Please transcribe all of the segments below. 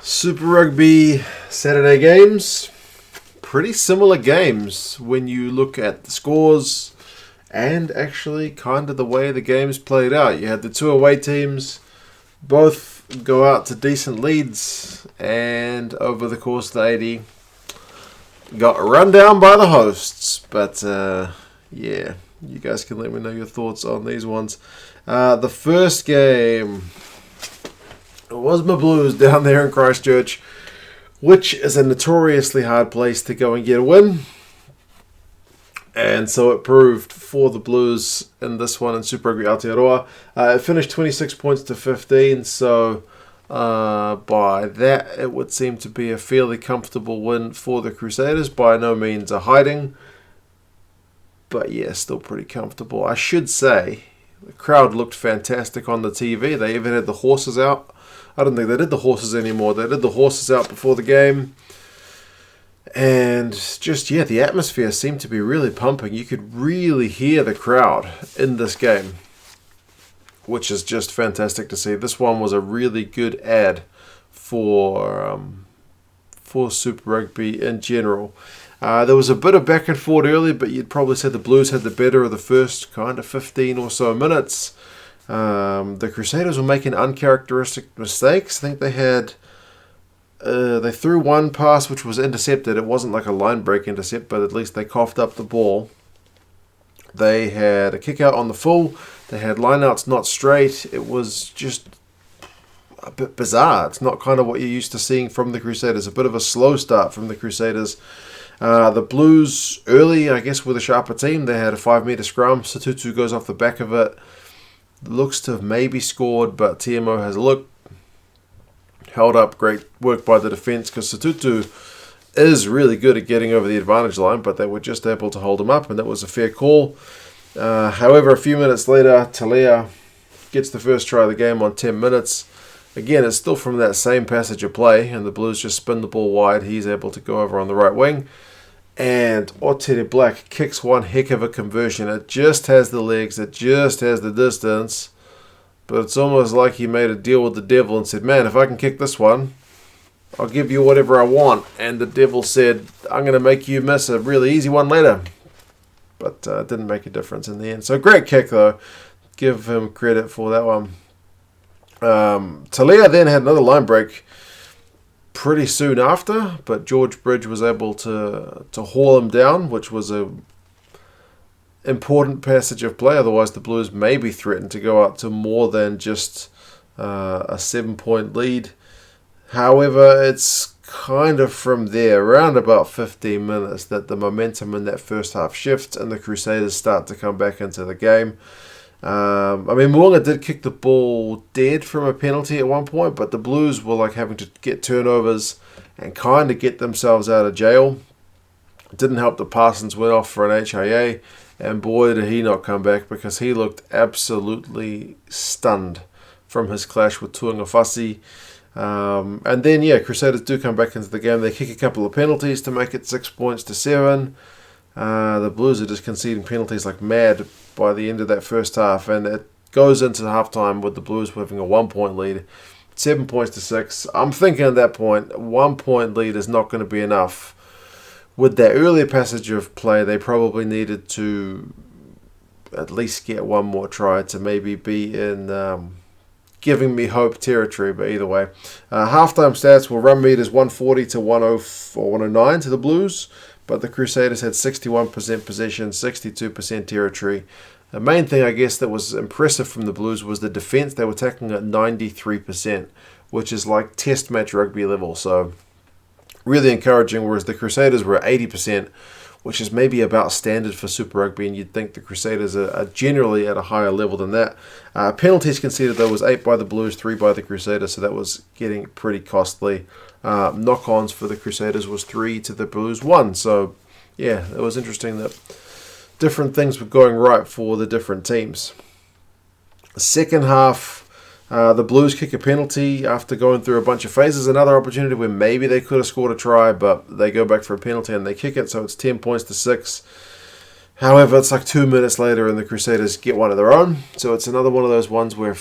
Super Rugby Saturday games. Pretty similar games when you look at the scores and actually kind of the way the games played out. You had the two away teams both go out to decent leads, and over the course of the 80 got run down by the hosts. But yeah, you guys can let me know your thoughts on these ones. The first game, it was my Blues down there in Christchurch, which is a notoriously hard place to go and get a win. And so it proved for the Blues in this one in Super Rugby Aotearoa. It finished 26 points to 15, so by that it would seem to be a fairly comfortable win for the Crusaders. By no means a hiding, but yeah, still pretty comfortable. I should say the crowd looked fantastic on the TV. They even had the horses out. I don't think they did the horses anymore. They did the horses out before the game. And just, yeah, the atmosphere seemed to be really pumping. You could really hear the crowd in this game, which is just fantastic to see. This one was a really good ad for Super Rugby in general. There was a bit of back and forth early, but you'd probably say the Blues had the better of the first kind of 15 or so minutes. The Crusaders were making uncharacteristic mistakes. I think they had... they threw one pass which was intercepted. It wasn't like a line break intercept, but at least they coughed up the ball. They had a kick out on the full. They had lineouts not straight. It was just a bit bizarre. It's not kind of what you're used to seeing from the Crusaders. A bit of a slow start from the Crusaders. The Blues early, I guess, with a sharper team. They had a 5-metre scrum. Satutu goes off the back of it. Looks to have maybe scored, but TMO has a look. Held up, great work by the defence, because Satutu is really good at getting over the advantage line, but they were just able to hold him up, and that was a fair call. However, a few minutes later, Talia gets the first try of the game on 10 minutes. Again, it's still from that same passage of play, and the Blues just spin the ball wide. He's able to go over on the right wing, and Aotearoa kicks one heck of a conversion. It just has the legs, it just has the distance. But it's almost like he made a deal with the devil and said, man, if I can kick this one, I'll give you whatever I want. And the devil said, I'm going to make you miss a really easy one later. But it didn't make a difference in the end. So great kick, though. Give him credit for that one. Talia then had another line break pretty soon after, but George Bridge was able to haul him down, which was a important passage of play. Otherwise the Blues may be threatened to go up to more than just a 7-point lead. However, it's kind of from there, around about 15 minutes, that the momentum in that first half shifts and the Crusaders start to come back into the game. Moonga did kick the ball dead from a penalty at one point, but the Blues were like having to get turnovers and kind of get themselves out of jail. It didn't help that Parsons went off for an HIA. And boy, did he not come back, because he looked absolutely stunned from his clash with Tuangafasi. And then, yeah, Crusaders do come back into the game. They kick a couple of penalties to make it 6 points to 7. The Blues are just conceding penalties like mad by the end of that first half. And it goes into halftime with the Blues having a 1-point lead, 7 points to 6. I'm thinking at that point, 1 point lead is not going to be enough. With that earlier passage of play, they probably needed to at least get one more try to maybe be in giving me hope territory. But either way, halftime stats were run meters 140 to 109 to the Blues, but the Crusaders had 61% possession, 62% territory. The main thing, I guess, that was impressive from the Blues was the defence. They were tackling at 93%, which is like test match rugby level. So really encouraging, whereas the Crusaders were at 80%, which is maybe about standard for Super Rugby, and you'd think the Crusaders are generally at a higher level than that. Penalties conceded, though, was 8 by the Blues, 3 by the Crusaders, so that was getting pretty costly. Knock-ons for the Crusaders was 3 to the Blues, 1. So, yeah, it was interesting that different things were going right for the different teams. Second half, the Blues kick a penalty after going through a bunch of phases. Another opportunity where maybe they could have scored a try, but they go back for a penalty and they kick it, so it's 10 points to 6. However, it's like 2 minutes later and the Crusaders get one of their own. So it's another one of those ones where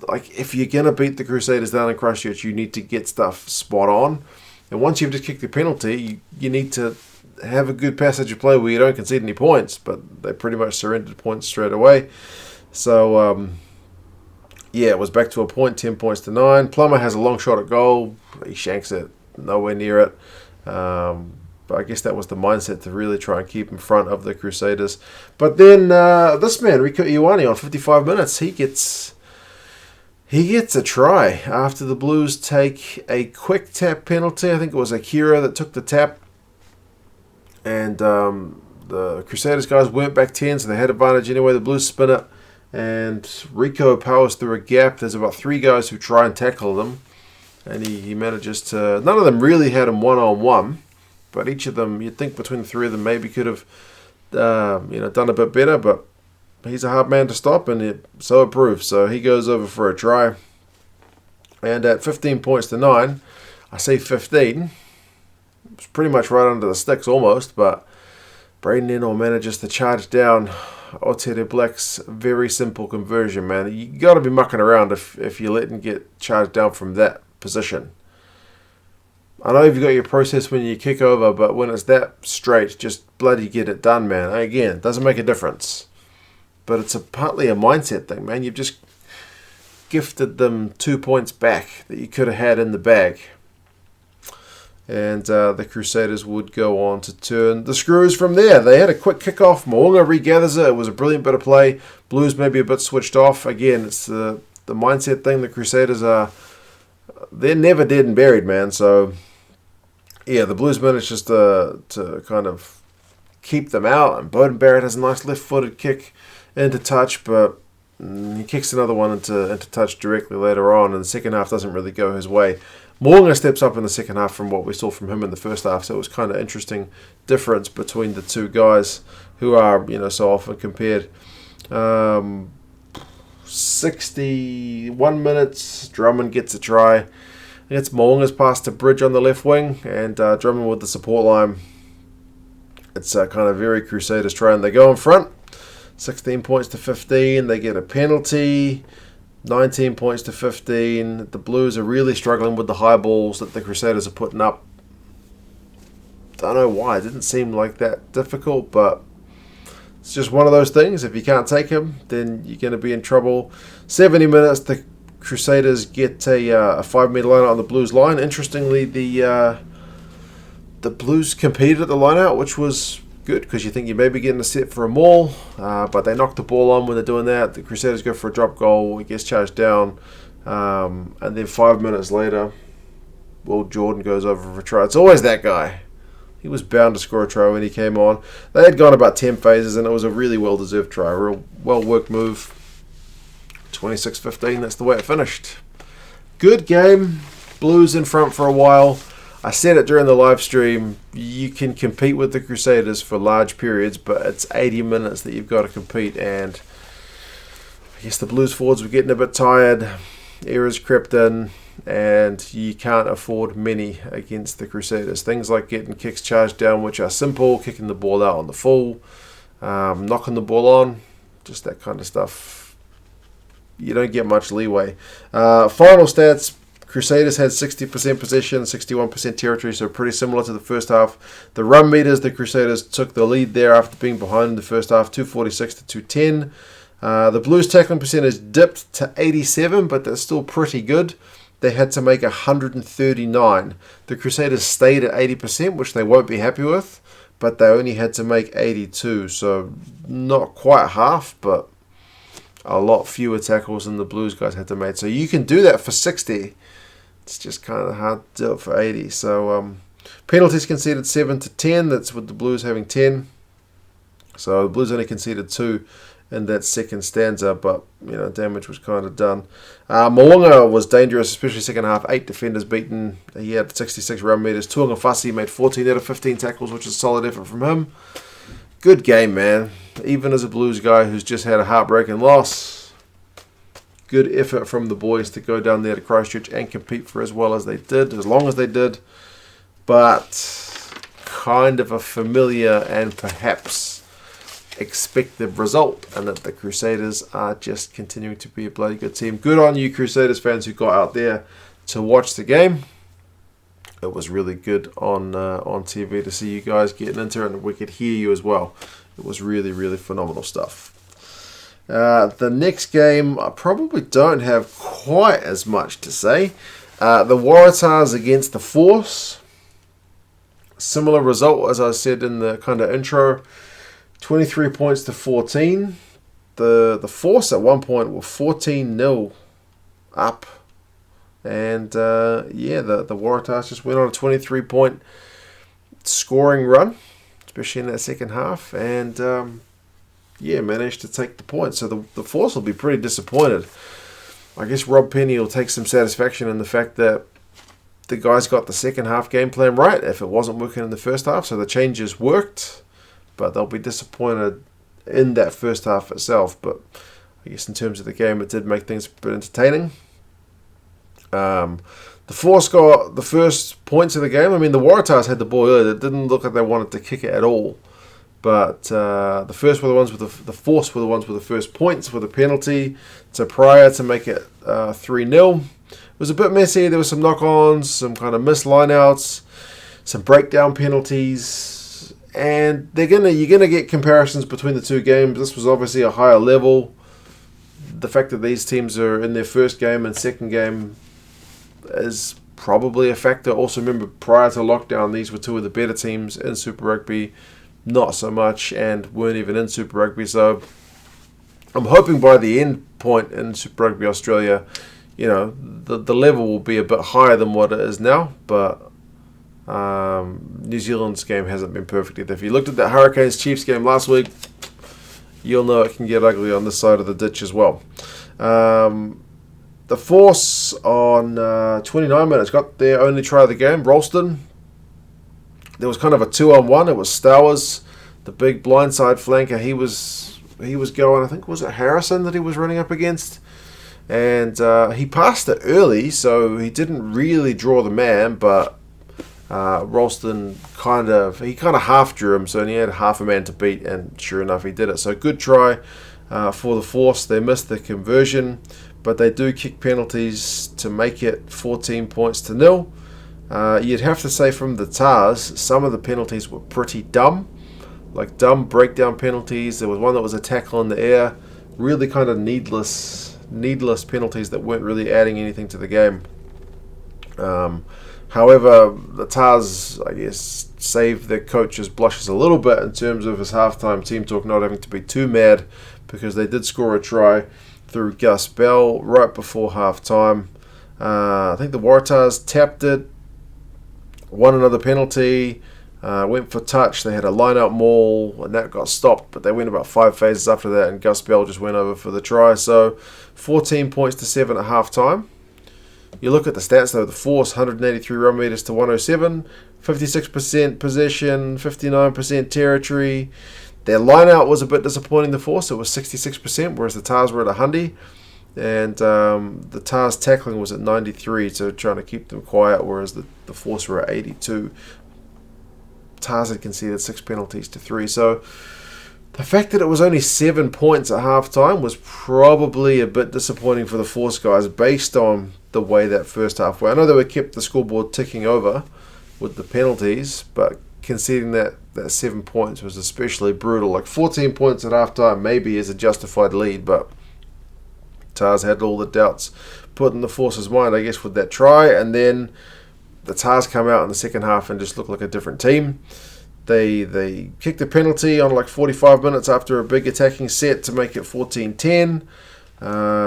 like, if you're going to beat the Crusaders down in Christchurch, you need to get stuff spot on. And once you've just kicked the penalty, you need to have a good passage of play where you don't concede any points. But they pretty much surrendered points straight away. So, yeah, it was back to a point, 10 points to 9. Plummer has a long shot at goal. He shanks it, nowhere near it. But I guess that was the mindset to really try and keep in front of the Crusaders. But then this man, Rieko Ioane, on 55 minutes, he gets a try after the Blues take a quick tap penalty. I think it was Akira that took the tap. And the Crusaders guys weren't back 10, so they had advantage anyway. The Blues spin it. And Rieko powers through a gap. There's about 3 guys who try and tackle them. And he manages to... None of them really had him one-on-one. But each of them, you'd think between the 3 of them maybe could have done a bit better. But he's a hard man to stop, and so it proves. So he goes over for a try. And at 15 points to 9, I say 15. It's pretty much right under the sticks almost. But Braden Ennor manages to charge down Aotearoa Black's very simple conversion, man. You got to be mucking around if you're letting get charged down from that position. I know you've got your process when you kick over, but when it's that straight, just bloody get it done, man. Again, it doesn't make a difference. But it's partly a mindset thing, man. You've just gifted them 2 points back that you could have had in the bag. And the Crusaders would go on to turn the screws from there. They had a quick kickoff. Mo'unga regathers it. It was a brilliant bit of play. Blues maybe a bit switched off. Again, it's the mindset thing. The Crusaders they're never dead and buried, man. So, yeah, the Blues managed just to kind of keep them out. And Beauden Barrett has a nice left-footed kick into touch, but he kicks another one into touch directly later on. And the second half doesn't really go his way. Mo'unga steps up in the second half from what we saw from him in the first half, so it was kind of interesting difference between the 2 guys who are, so often compared. 61 minutes, Drummond gets a try. It's Mo'unga's pass to Bridge on the left wing, and Drummond with the support line. It's kind of very Crusaders try, and they go in front. 16 points to 15, they get a penalty. 19 points to 15. The Blues are really struggling with the high balls that the Crusaders are putting up. Don't know why. It didn't seem like that difficult, but it's just one of those things. If you can't take them, then you're going to be in trouble. 70 minutes, the Crusaders get a 5-metre line out on the Blues line. Interestingly, the Blues competed at the line out, which was good because you think you may be getting a set for a maul, but they knock the ball on when they're doing that. The Crusaders go for a drop goal, it gets charged down, and then 5 minutes later, Will Jordan goes over for a try. It's always that guy. He was bound to score a try when he came on. They had gone about 10 phases, and it was a really well-deserved try. A real well-worked move. 26-15, that's the way it finished. Good game. Blues in front for a while. I said it during the live stream, you can compete with the Crusaders for large periods, but it's 80 minutes that you've got to compete, and I guess the Blues forwards were getting a bit tired, errors crept in, and you can't afford many against the Crusaders. Things like getting kicks charged down, which are simple, kicking the ball out on the full, knocking the ball on, just that kind of stuff. You don't get much leeway. Final stats. Crusaders had 60% possession, 61% territory, so pretty similar to the first half. The run meters, the Crusaders took the lead there after being behind in the first half, 246 to 210. The Blues tackling percentage dipped to 87, but that's still pretty good. They had to make 139. The Crusaders stayed at 80%, which they won't be happy with, but they only had to make 82, so not quite half, but a lot fewer tackles than the Blues guys had to make. So you can do that for 60. It's just kind of hard to do it for 80. So penalties conceded 7 to 10. That's with the Blues having 10. So the Blues only conceded 2 in that second stanza, but damage was kind of done. Mo'unga was dangerous, especially second half. 8 defenders beaten. He had 66 run meters. Tu'ungafasi made 14 out of 15 tackles, which is a solid effort from him. Good game, man. Even as a Blues guy who's just had a heartbreaking loss, good effort from the boys to go down there to Christchurch and compete for as well as they did, as long as they did. But kind of a familiar and perhaps expected result, and that the Crusaders are just continuing to be a bloody good team. Good on you, Crusaders fans, who got out there to watch the game. It was really good on TV to see you guys getting into it, and we could hear you as well. It was really, really phenomenal stuff. The next game, I probably don't have quite as much to say. The Waratahs against the Force. Similar result as I said in the kind of intro. 23 points to 14. The Force at one point were 14-0 up. And the Waratahs just went on a 23-point scoring run, especially in that second half. And managed to take the point. So the Force will be pretty disappointed. I guess Rob Penny will take some satisfaction in the fact that the guys got the second half game plan right if it wasn't working in the first half. So the changes worked, but they'll be disappointed in that first half itself. But I guess in terms of the game, it did make things a bit entertaining. The Force got the first points of the game. I mean, the Waratahs had the ball earlier. It didn't look like they wanted to kick it at all. But the Force were the ones with the first points with a penalty to Pryor to make it 3-0. It was a bit messy. There were some knock-ons, some kind of missed line-outs, some breakdown penalties, and you're gonna get comparisons between the two games. This was obviously a higher level. The fact that these teams are in their first game and second game is probably a factor. Also, remember, prior to lockdown, these were two of the better teams in Super Rugby. Not so much, and weren't even in Super Rugby. So I'm hoping by the end point in Super Rugby Australia, the level will be a bit higher than what it is now. But New Zealand's game hasn't been perfect either. If you looked at that Hurricanes-Chiefs game last week, you'll know it can get ugly on this side of the ditch as well. The Force on 29 minutes got their only try of the game. Ralston. There was kind of a 2-on-1. It was Stowers, the big blindside flanker. He was going, I think, was it Harrison that he was running up against? And he passed it early, so he didn't really draw the man, but Ralston kind of half drew him, so he had half a man to beat, and sure enough, he did it. So good try for the Force. They missed the conversion, but they do kick penalties to make it 14 points to 0. You'd have to say from the Tars, some of the penalties were pretty dumb, like dumb breakdown penalties. There was one that was a tackle in the air, really kind of needless penalties that weren't really adding anything to the game. However, the Tars, I guess, saved their coach's blushes a little bit in terms of his halftime team talk not having to be too mad, because they did score a try through Gus Bell right before halftime. I think the Waratahs tapped it, won another penalty, went for touch. They had a line-out maul, and that got stopped, but they went about 5 phases after that, and Gus Bell just went over for the try. So 14 points to 7 at half-time. You look at the stats, though. The Force, 183 run meters to 107, 56% possession, 59% territory. Their line-out was a bit disappointing, the Force. It was 66%, whereas the Tars were at 100. And the Tars tackling was at 93, so trying to keep them quiet, whereas the Force were at 82. Tars had conceded 6 penalties to 3. So the fact that it was only 7 points at halftime was probably a bit disappointing for the Force guys based on the way that first half went. I know they kept the scoreboard ticking over with the penalties, but conceding that 7 points was especially brutal. Like 14 points at halftime maybe is a justified lead, but Tars had all the doubts put in the Force's mind, I guess, with that try. And then the Tars come out in the second half and just look like a different team. They kicked a penalty on like 45 minutes after a big attacking set to make it 14-10.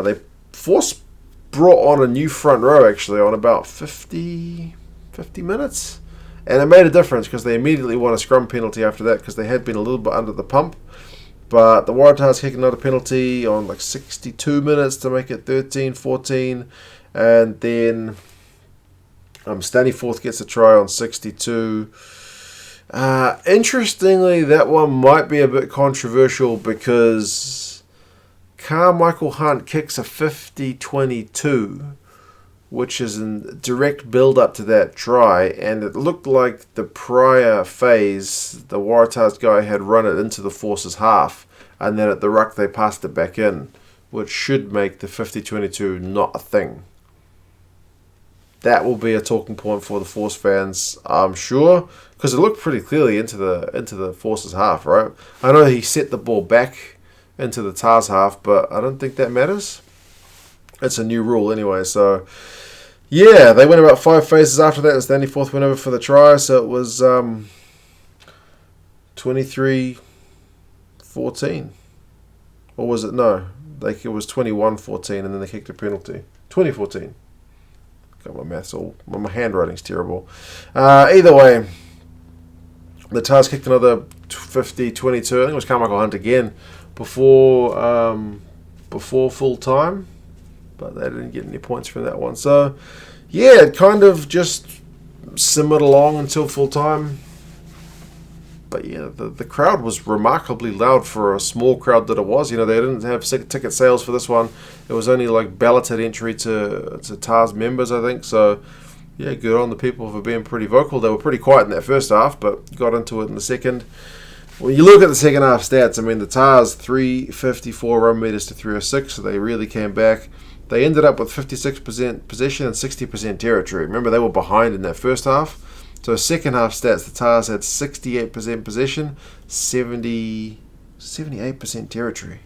They Force brought on a new front row, actually, on about 50 minutes. And it made a difference because they immediately won a scrum penalty after that, because they had been a little bit under the pump. But the Waratahs kicked another penalty on like 62 minutes to make it 13-14. And then Stanley Forth gets a try on 62. Interestingly, that one might be a bit controversial because Carmichael Hunt kicks a 50-22 which is in direct build-up to that try, and it looked like the prior phase, the Waratahs guy had run it into the Force's half, and then at the ruck they passed it back in, which should make the 50-22 not a thing. That will be a talking point for the Force fans, I'm sure, because it looked pretty clearly into the Force's half, right? I know he set the ball back into the Tars half, but I don't think that matters. It's a new rule anyway, so yeah, they went about 5 phases after that. It's the only fourth win over for the try, so it was 23-14. Or was it? No, it was 21-14, and then they kicked a penalty. 2014. Got my maths all. My handwriting's terrible. Either way, the Tars kicked another 50-22. I think it was Carmichael Hunt again before full time, but they didn't get any points from that one. So yeah, it kind of just simmered along until full time. But yeah, the crowd was remarkably loud for a small crowd that it was. You know, they didn't have ticket sales for this one. It was only like balloted entry to TARS members, I think. So yeah, good on the people for being pretty vocal. They were pretty quiet in that first half, but got into it in the second. When you look at the second half stats, I mean, the TARS 354 run meters to 306, so they really came back. They ended up with 56% possession and 60% territory. Remember, they were behind in that first half. So second half stats, the Tars had 68% possession, 78% territory.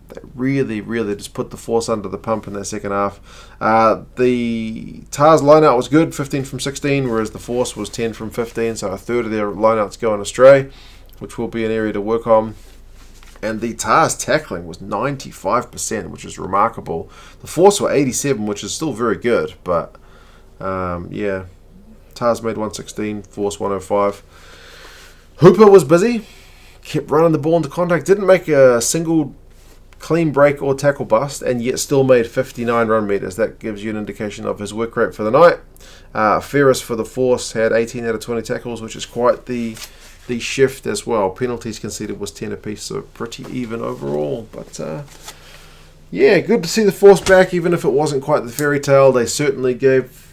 They really, really just put the Force under the pump in that second half. The Tars lineout was good, 15 from 16, whereas the Force was 10 from 15, so a third of their lineouts going astray, which will be an area to work on. And the Tars tackling was 95%, which is remarkable. The Force were 87, which is still very good, but yeah. Tars made 116, Force 105. Hooper was busy, kept running the ball into contact, didn't make a single clean break or tackle bust, and yet still made 59 run meters. That gives you an indication of his work rate for the night. Ferris for the Force had 18 out of 20 tackles, which is quite the shift as well. Penalties conceded was 10 apiece, so pretty even overall. But yeah, good to see the Force back, even if it wasn't quite the fairy tale. They certainly gave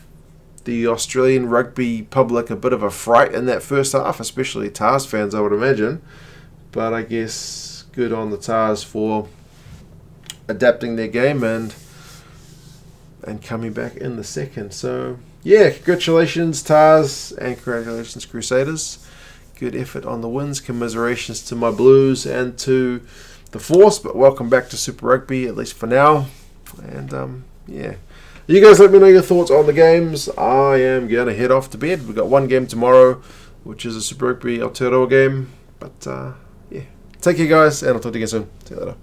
the Australian rugby public a bit of a fright in that first half, especially Tars fans, I would imagine. But I guess good on the Tars for adapting their game and coming back in the second. So yeah, congratulations Tars and congratulations Crusaders. Good effort on the wins. Commiserations to my Blues and to the Force, but welcome back to Super Rugby, at least for now. And yeah. You guys let me know your thoughts on the games. I am going to head off to bed. We've got one game tomorrow, which is a Super Rugby Aotearoa game. But, yeah. Take care, guys, and I'll talk to you again soon. See you later.